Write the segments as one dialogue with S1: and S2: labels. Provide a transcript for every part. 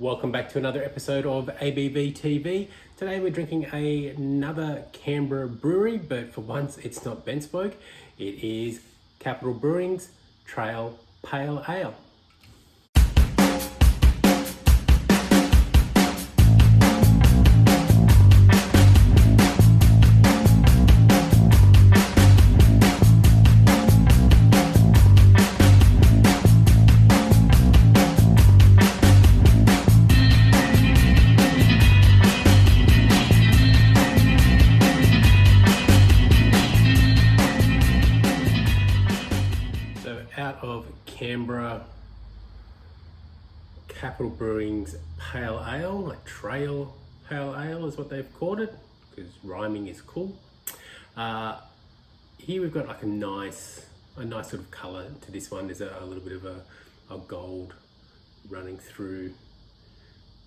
S1: Welcome back to another episode of ABV TV. Today we're drinking another Canberra brewery, but for once it's not Benspoke. It is Capital Brewing's Trail Pale Ale. Out of Canberra, Capital Brewing's Pale Ale, a Trail Pale Ale is what they've called it, because rhyming is cool. Here we've got like a nice sort of colour to this one. There's a little bit of a gold running through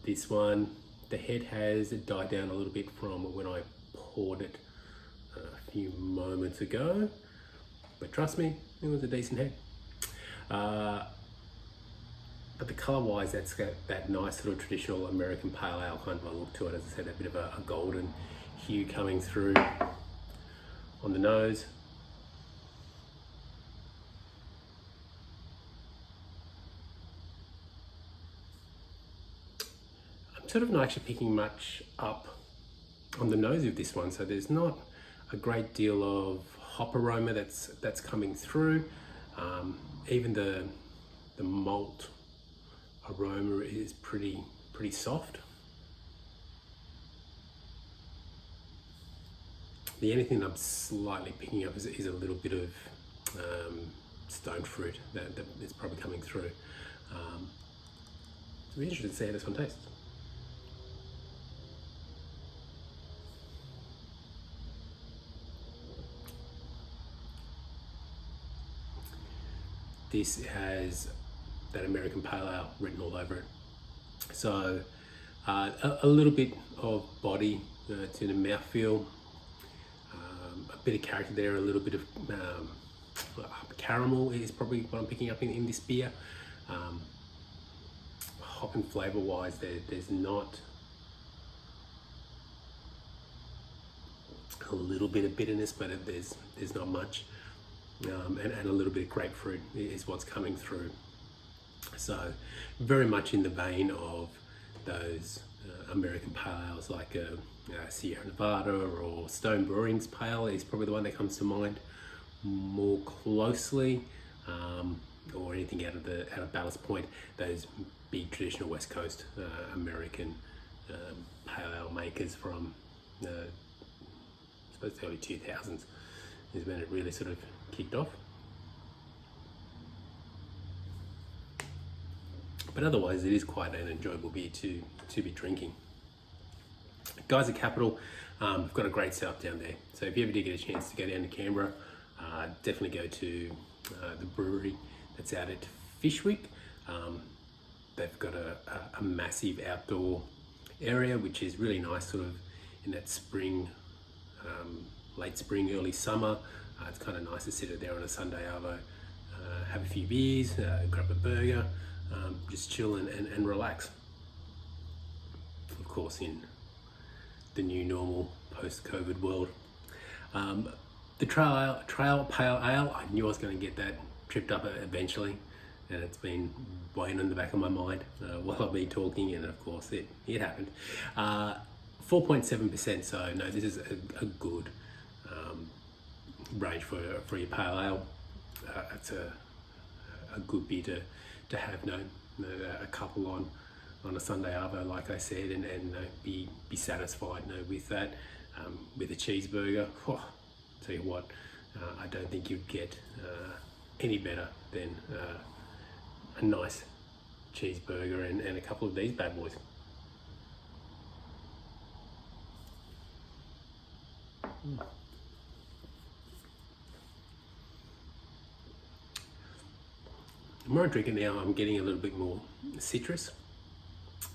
S1: this one. The head has died down a little bit from when I poured it a few moments ago, but trust me, it was a decent head. But the colour wise, that's got that nice sort of traditional American pale ale kind of a look to it. As I said, a bit of a golden hue coming through on the nose. I'm sort of not actually picking much up on the nose of this one, so there's not a great deal of hop aroma that's coming through. Even the malt aroma is pretty soft. The only thing I'm slightly picking up is a little bit of stone fruit that is probably coming through. So we're interested to see how this one tastes. This has that American Pale Ale written all over it. So a little bit of body to the mouthfeel, a bit of character there, a little bit of caramel is probably what I'm picking up in this beer. Hop and flavour wise, there's not a little bit of bitterness, but there's not much. And a little bit of grapefruit is what's coming through. So very much in the vein of those American pale ales like Sierra Nevada or Stone Brewing's pale is probably the one that comes to mind more closely, or anything out of Ballast Point, those big traditional West Coast American pale ale makers from I suppose the early 2000s is when it really sort of kicked off. But otherwise, it is quite an enjoyable beer to be drinking. Guys at Capital, we've got a great setup down there. So if you ever do get a chance to go down to Canberra, definitely go to the brewery that's out at Fishwick. They've got a massive outdoor area, which is really nice, sort of in that spring, late spring, early summer. It's kind of nice to sit there on a Sunday arvo, have a few beers, grab a burger, just chill and relax. Of course, in the new normal post-COVID world. The Trail Pale Ale, I knew I was going to get that tripped up eventually, and it's been weighing in the back of my mind while I've been talking, and of course it happened. 4.7%, so no, this is a good range for your pale ale. It's a good beer to have a couple on a Sunday arvo, like I said, and be satisfied with that. With a cheeseburger, tell you what, I don't think you'd get any better than a nice cheeseburger and a couple of these bad boys. The more I drink it now, I'm getting a little bit more citrus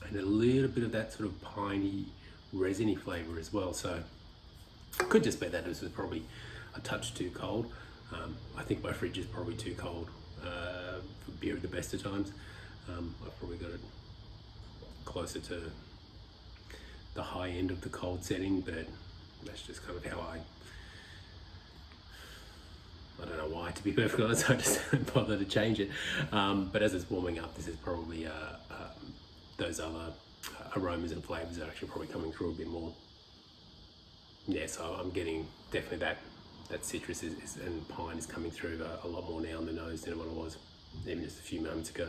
S1: and a little bit of that sort of piney, resiny flavour as well. So it could just be that this was probably a touch too cold. I think my fridge is probably too cold for beer at the best of times. I've probably got it closer to the high end of the cold setting, but that's just kind of how I don't know why, to be perfectly honest. I just don't bother to change it. But as it's warming up, this is probably those other aromas and flavors are actually probably coming through a bit more. Yeah, so I'm getting definitely that citrus and pine is coming through a lot more now on the nose than what it was even just a few moments ago.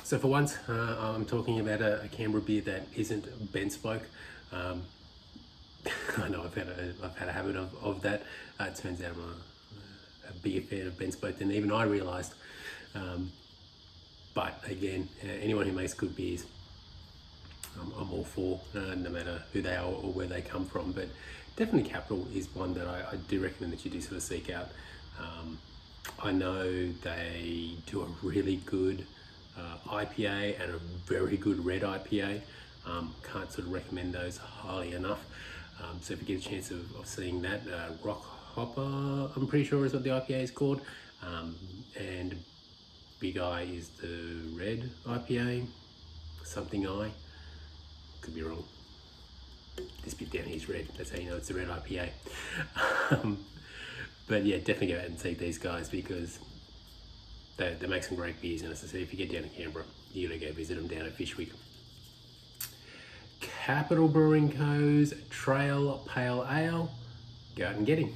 S1: So for once, I'm talking about a Canberra beer that isn't Ben Spoke. I know I've had a habit of that. It turns out I'm a bigger fan of Ben Spoke than even I realised. But again, anyone who makes good beers, I'm all for, no matter who they are or where they come from. But definitely Capital is one that I do recommend that you do sort of seek out. I know they do a really good IPA and a very good red IPA. Can't sort of recommend those highly enough. So if you get a chance of seeing that, Rock Hopper, I'm pretty sure is what the IPA is called. And Big Eye is the red IPA, something I, could be wrong. This bit down here is red, that's how you know it's the red IPA. But yeah, definitely go out and see these guys because they make some great beers, and as I said, if you get down to Canberra, you gotta go visit them down at Fishwick. Capital Brewing Co.'s Trail Pale Ale, go out and get him.